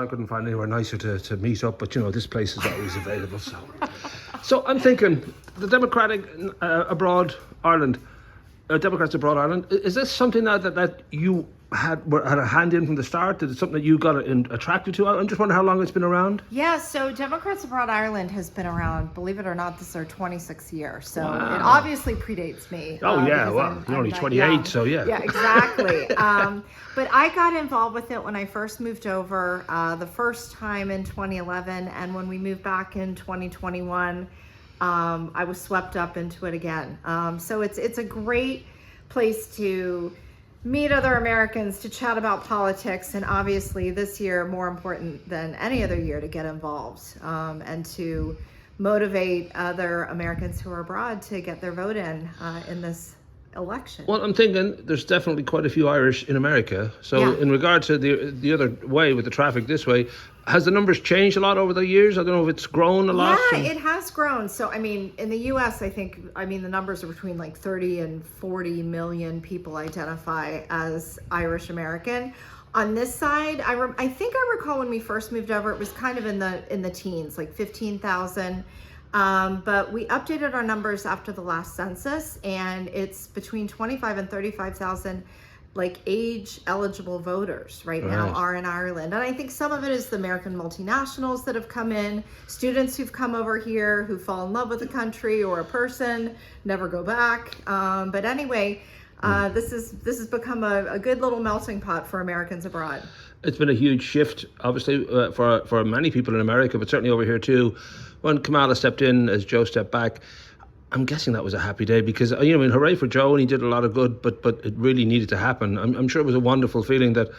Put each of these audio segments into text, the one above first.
I couldn't find anywhere nicer to meet up, but you know, this place is always available. So I'm thinking, the Democratic abroad Ireland, Democrats abroad Ireland, is this something that you had a hand in from the start? Is it something that you got attracted to? I'm just wondering how long it's been around. Yeah, so Democrats Abroad Ireland has been around, believe it or not, this is our 26th year. So Wow. It obviously predates me. Oh yeah, well, you're only 28, so yeah. Yeah, exactly. But I got involved with it when I first moved over, the first time in 2011, and when we moved back in 2021, I was swept up into it again. So it's a great place to meet other Americans, to chat about politics, and obviously this year more important than any other year to get involved and to motivate other Americans who are abroad to get their vote in this election. Well, I'm thinking there's definitely quite a few Irish in America. So Yeah. in regard to the other way with the traffic this way, has the numbers changed a lot over the years? I don't know if it's grown a lot. Yeah, it has grown. So, I mean, in the U.S., the numbers are between like 30 and 40 million people identify as Irish American. On this side, I think I recall when we first moved over, it was kind of in the teens, like 15,000. But we updated our numbers after the last census, and it's between 25 and 35,000 like age eligible voters right now are in Ireland. And I think some of it is the American multinationals that have come in, students who've come over here who fall in love with the country or a person, never go back. But anyway, this has become a good little melting pot for Americans abroad. It's been a huge shift, obviously, for many people in America, but certainly over here too. When Kamala stepped in, as Joe stepped back, I'm guessing that was a happy day because, you know, I mean, hooray for Joe, and he did a lot of good, but it really needed to happen. I'm sure it was a wonderful feeling that,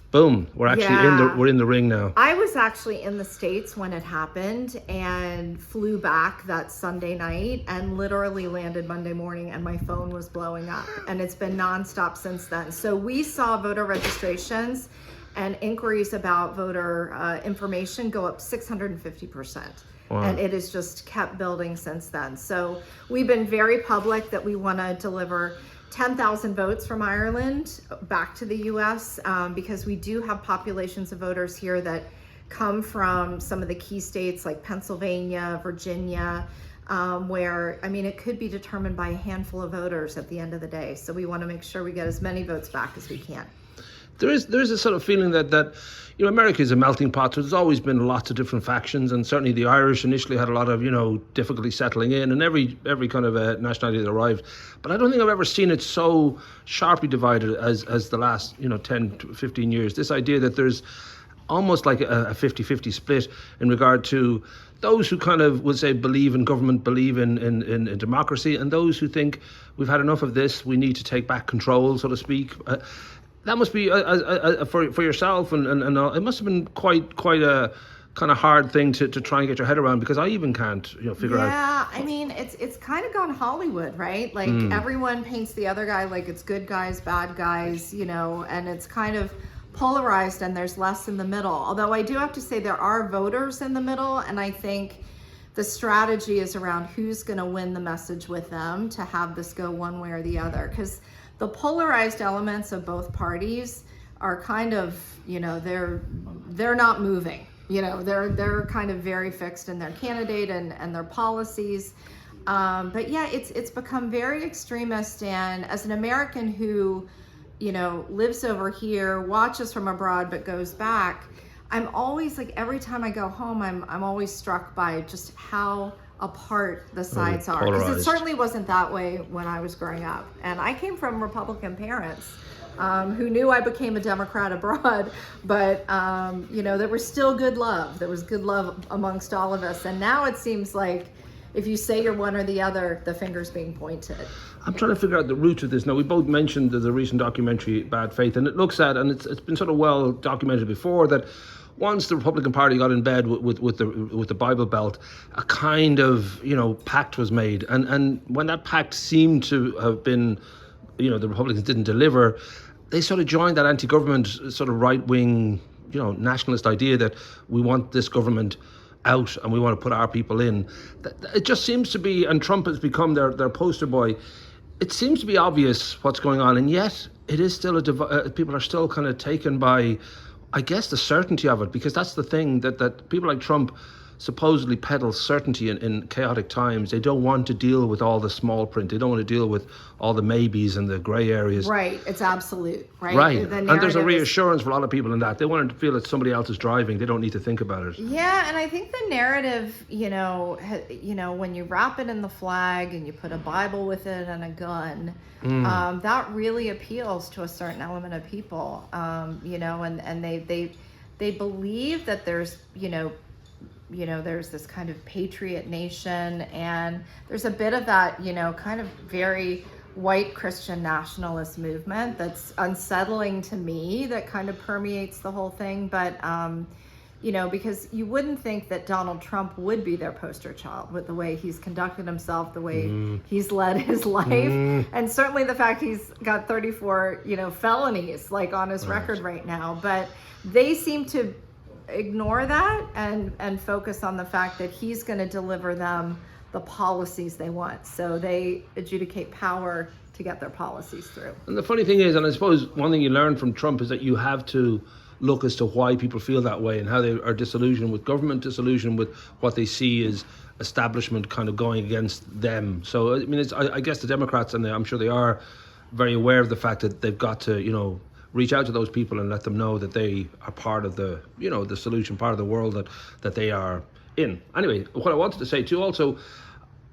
boom, we're actually in the ring now. I was actually in the States when it happened and flew back that Sunday night and literally landed Monday morning, and my phone was blowing up, and it's been nonstop since then. So we saw voter registrations and inquiries about voter information go up 650%. Wow. And it has just kept building since then. So we've been very public that we want to deliver 10,000 votes from Ireland back to the U.S. Because we do have populations of voters here that come from some of the key states like Pennsylvania, Virginia, where, I mean, it could be determined by a handful of voters at the end of the day. So we want to make sure we get as many votes back as we can. There is a sort of feeling that you know, America is a melting pot, so there's always been lots of different factions, and certainly the Irish initially had a lot of, you know, difficulty settling in, and every kind of nationality that arrived. But I don't think I've ever seen it so sharply divided as the last, you know, 10 to 15 years. This idea that there's almost like a 50-50 split in regard to those who kind of would say believe in government, believe in democracy, and those who think we've had enough of this, we need to take back control, so to speak. That must be for yourself, and it must have been quite a kind of hard thing to try and get your head around, because I even can't, you know, figure out. Yeah, I mean, it's kind of gone Hollywood, right? Like everyone paints the other guy like it's good guys, bad guys, you know, and it's kind of polarized, and there's less in the middle. Although I do have to say there are voters in the middle, and I think the strategy is around who's going to win the message with them to have this go one way or the other, because the polarized elements of both parties are kind of, you know, they're not moving. You know, they're kind of very fixed in their candidate and their policies. But yeah, it's become very extremist. And as an American who, you know, lives over here, watches from abroad, but goes back, I'm always like, every time I go home, I'm always struck by just how apart the sides are, because it certainly wasn't that way when I was growing up, and I came from Republican parents who knew I became a Democrat abroad, but you know, there was still good love. There was good love amongst all of us, and now it seems like if you say you're one or the other, the finger's being pointed. I'm trying to figure out the roots of this. Now, we both mentioned the recent documentary Bad Faith, and it looks at, and it's been sort of well documented before, that once the Republican Party got in bed with the Bible Belt, a kind of, you know, pact was made, and when that pact seemed to have been, you know, the Republicans didn't deliver, they sort of joined that anti-government sort of right-wing, you know, nationalist idea that we want this government out and we want to put our people in. It just seems to be, and Trump has become their poster boy. It seems to be obvious what's going on, and yet it is still people are still kind of taken by I guess the certainty of it, because that's the thing that people like Trump supposedly peddle certainty in chaotic times. They don't want to deal with all the small print. They don't want to deal with all the maybes and the grey areas. Right. It's absolute. Right. Right. The And there's a narrative is- reassurance for a lot of people in that. They want to feel that somebody else is driving. They don't need to think about it. Yeah, and I think the narrative, when you wrap it in the flag and you put a Bible with it and a gun, that really appeals to a certain element of people. And they believe that there's there's this kind of patriot nation, and there's a bit of that, kind of very white Christian nationalist movement that's unsettling to me, that kind of permeates the whole thing. But, because you wouldn't think that Donald Trump would be their poster child with the way he's conducted himself, the way he's led his life. And certainly the fact he's got 34, felonies like on his record right now. But they seem to ignore that and focus on the fact that he's going to deliver them the policies they want. So they adjudicate power to get their policies through. And the funny thing is, and I suppose one thing you learn from Trump is that you have to look as to why people feel that way and how they are disillusioned with government, disillusioned with what they see as establishment kind of going against them. So, I mean, I guess the Democrats, and I'm sure they are very aware of the fact that they've got to, reach out to those people and let them know that they are part of the, the solution, part of the world that they are in. Anyway, what I wanted to say too, also,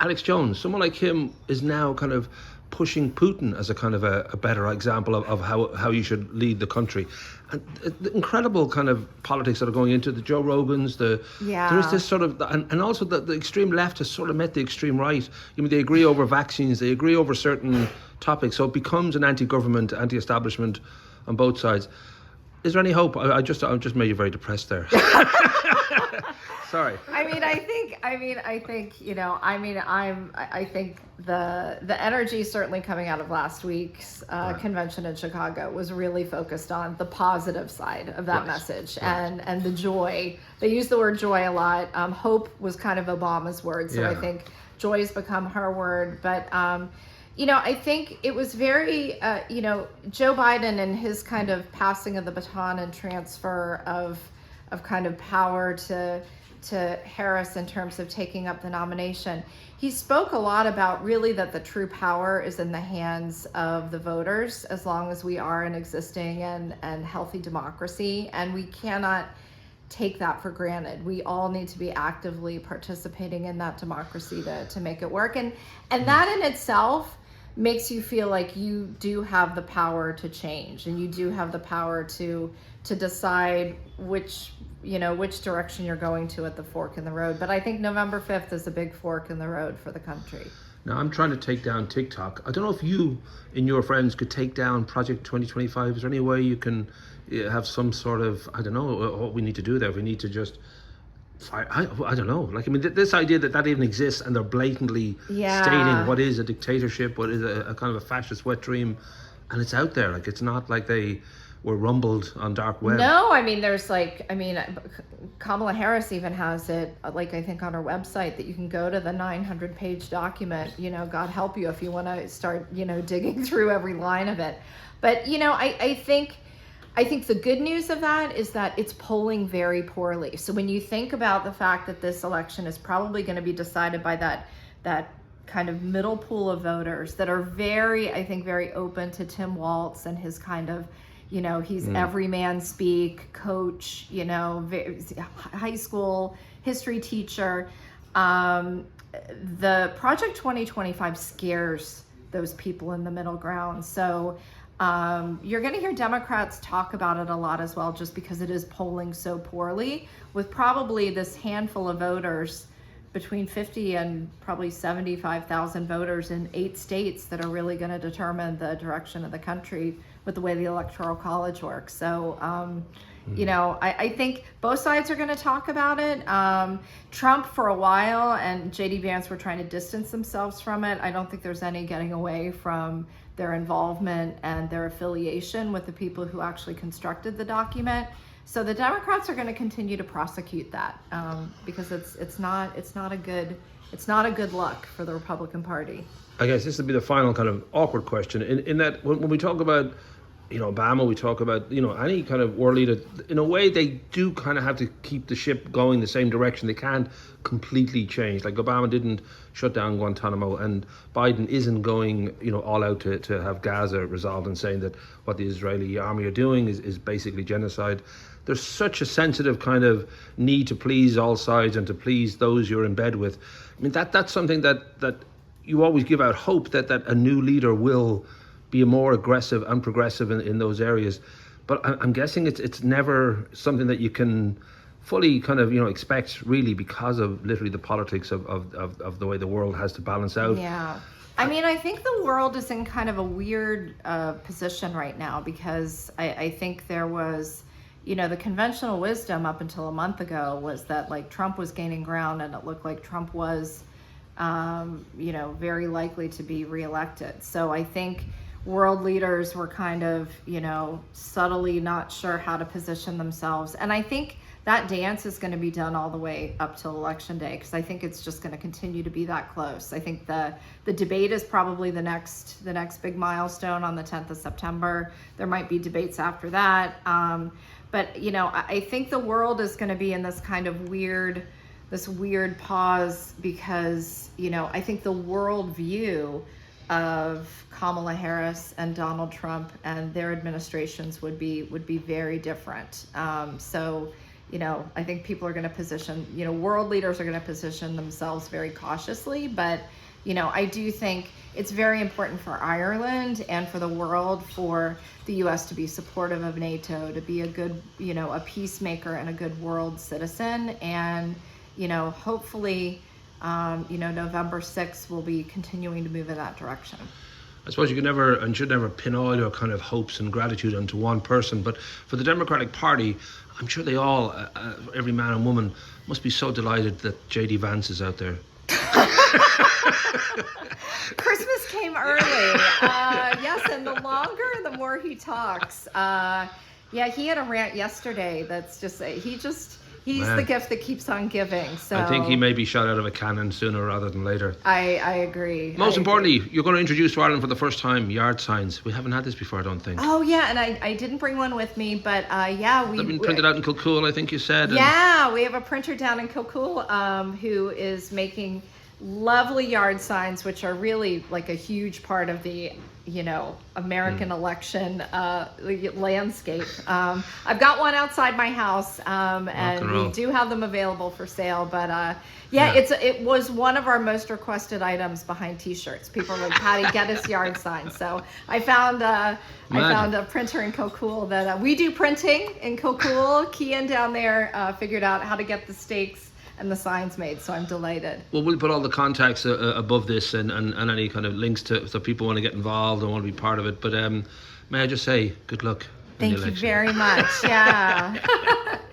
Alex Jones, someone like him is now kind of pushing Putin as a kind of a better example of how you should lead the country. And the incredible kind of politics that are going into the Joe Rogans, there's this sort of, and also the extreme left has sort of met the extreme right. They agree over vaccines, they agree over certain topics, so it becomes an anti-government, anti-establishment on both sides. Is there any hope? I just made you very depressed there. Sorry. I think the energy certainly coming out of last week's convention in Chicago was really focused on the positive side of that message and the joy. They used the word joy a lot. Hope was kind of Obama's word, so I think joy has become her word. But I think it was very, Joe Biden and his kind of passing of the baton and transfer of kind of power to Harris in terms of taking up the nomination. He spoke a lot about really that the true power is in the hands of the voters, as long as we are an existing and healthy democracy, and we cannot take that for granted. We all need to be actively participating in that democracy to make it work. And that in itself makes you feel like you do have the power to change, and you do have the power to decide which direction you're going to at the fork in the road. But I think November 5th is a big fork in the road for the country. Now, I'm trying to take down TikTok. I don't know if you and your friends could take down Project 2025. Is there any way you can have some sort of, I don't know what we need to do there. If we need to just, I don't know. This idea that even exists, and they're blatantly stating what is a dictatorship, what is a kind of a fascist wet dream, and it's out there. It's not like they were rumbled on dark web. No, there's Kamala Harris even has it, I think on her website, that you can go to the 900-page document. God help you if you want to start, digging through every line of it. But, I think the good news of that is that it's polling very poorly. So when you think about the fact that this election is probably going to be decided by that kind of middle pool of voters that are very open to Tim Walz and his kind of, he's everyman speak, coach, high school history teacher. The Project 2025 scares those people in the middle ground. So you're going to hear Democrats talk about it a lot as well, just because it is polling so poorly, with probably this handful of voters, between 50 and probably 75,000 voters in 8 states, that are really going to determine the direction of the country with the way the Electoral College works. So, I think both sides are going to talk about it. Trump, for a while, and J.D. Vance were trying to distance themselves from it. I don't think there's any getting away from their involvement and their affiliation with the people who actually constructed the document. So the Democrats are going to continue to prosecute that because it's not a good look for the Republican Party. I guess this would be the final kind of awkward question in that when we talk about Obama, we talk about, any kind of world leader, in a way they do kind of have to keep the ship going the same direction. They can't completely change. Like Obama didn't shut down Guantanamo, and Biden isn't going, all out to have Gaza resolved and saying that what the Israeli army are doing is basically genocide. There's such a sensitive kind of need to please all sides and to please those you're in bed with. I mean, that's something that you always give out hope that a new leader will be more aggressive and progressive in those areas. But I'm guessing it's never something that you can fully kind of, expect, really, because of literally the politics of the way the world has to balance out. Yeah. I mean, I think the world is in kind of a weird position right now, because I think there was, the conventional wisdom up until a month ago was that like Trump was gaining ground, and it looked like Trump was, very likely to be reelected. So I think world leaders were kind of, subtly not sure how to position themselves. And I think that dance is going to be done all the way up till Election Day, because I think it's just going to continue to be that close. I think the debate is probably the next big milestone on the 10th of September. There might be debates after that. But, I think the world is going to be in this kind of weird pause, because, I think the world view of Kamala Harris and Donald Trump and their administrations would be very different. So, I think people are going to position, world leaders are going to position themselves very cautiously. But, I do think it's very important for Ireland and for the world for the U.S. to be supportive of NATO, to be a good, a peacemaker and a good world citizen. And, hopefully, November 6th will be continuing to move in that direction. I suppose you can never and should never pin all your kind of hopes and gratitude onto one person, but for the Democratic Party, I'm sure they all, every man and woman, must be so delighted that J.D. Vance is out there. Christmas came early. Yes, and the longer, the more he talks. He had a rant yesterday that's just, he's the gift that keeps on giving. So I think he may be shot out of a cannon sooner rather than later. I agree. Most importantly, you're going to introduce to Ireland for the first time yard signs. We haven't had this before, I don't think. Oh yeah, and I didn't bring one with me, but They've been printed out in Kilcool, I think you said. Yeah, we have a printer down in Kilcool who is making lovely yard signs, which are really like a huge part of the American election landscape. I've got one outside my house, and we do have them available for sale. But it was one of our most requested items behind T-shirts. People are like, Patty, get us yard signs. So I found a printer in Kilcool that we do printing in Kilcool. Kian down there figured out how to get the stakes and the signs made, so I'm delighted. Well, we'll put all the contacts above this and any kind of links to, so people want to get involved and want to be part of it. But may I just say, good luck. Thank you very much. Yeah.